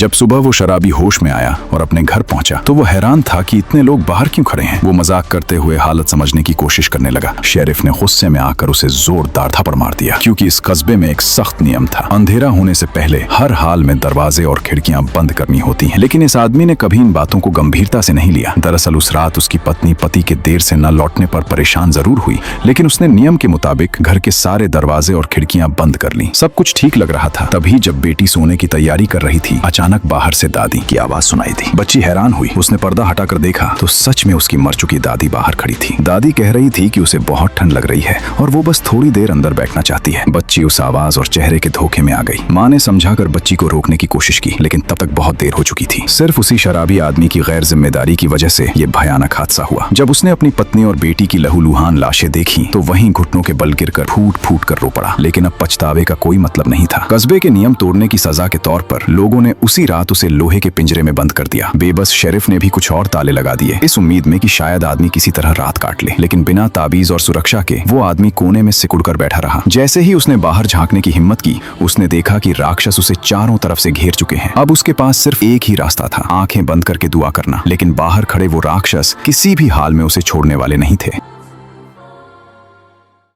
जब सुबह वो शराबी होश में आया और अपने घर पहुंचा तो वो हैरान था कि इतने लोग बाहर क्यों खड़े हैं। वो मजाक करते हुए हालत समझने की कोशिश करने लगा। शेरिफ ने गुस्से में आकर उसे जोरदार थप्पड़ मार दिया, क्योंकि इस कस्बे में एक सख्त नियम था, अंधेरा होने से पहले हर हाल में दरवाजे और खिड़कियां बंद करनी होती हैं। लेकिन इस आदमी ने कभी इन बातों को गंभीरता से नहीं लिया। दरअसल उस रात उसकी पत्नी पति के देर से न लौटने पर परेशान जरूर हुई, लेकिन उसने नियम के मुताबिक घर के सारे दरवाजे और खिड़कियां बंद कर ली। सब कुछ ठीक लग रहा था। तभी जब बेटी सोने की तैयारी कर रही थी, अचानक बाहर से दादी की आवाज सुनाई दी। बच्ची हैरान हुई। उसने पर्दा हटाकर देखा तो सच में उसकी मर चुकी दादी बाहर खड़ी थी। दादी कह रही थी कि उसे बहुत ठंड लग रही है और वो बस थोड़ी देर अंदर बैठना चाहती है। बच्ची उस आवाज और चेहरे के धोखे में आ गई। माँ ने समझाकर बच्ची को रोकने की कोशिश की, लेकिन तब तक बहुत देर हो चुकी थी। सिर्फ उसी शराबी आदमी की गैर जिम्मेदारी की वजह से ये भयानक हादसा हुआ। जब उसने अपनी पत्नी और बेटी की लहूलुहान लाशें देखी तो वहीं घुटनों के बल गिरकर फूट फूट कर रो पड़ा। लेकिन अब पछतावे का कोई मतलब नहीं था। कस्बे के नियम तोड़ने की सजा के तौर पर लोगों ने उसी रात उसे लोहे के पिंजरे में बंद कर दिया। बेबस शेरिफ ने भी कुछ और ताले लगा दिए, इस उम्मीद में कि शायद आदमी किसी तरह रात काट ले। लेकिन बिना ताबीज और सुरक्षा के वो आदमी कोने में सिकुड़ कर बैठा रहा। जैसे ही उसने बाहर झांकने की हिम्मत की, उसने देखा कि राक्षस उसे चारों तरफ से घेर चुके हैं। अब उसके पास सिर्फ एक ही रास्ता था, आंखें बंद करके दुआ करना। लेकिन बाहर खड़े वो राक्षस किसी भी हाल में उसे छोड़ने वाले नहीं थे।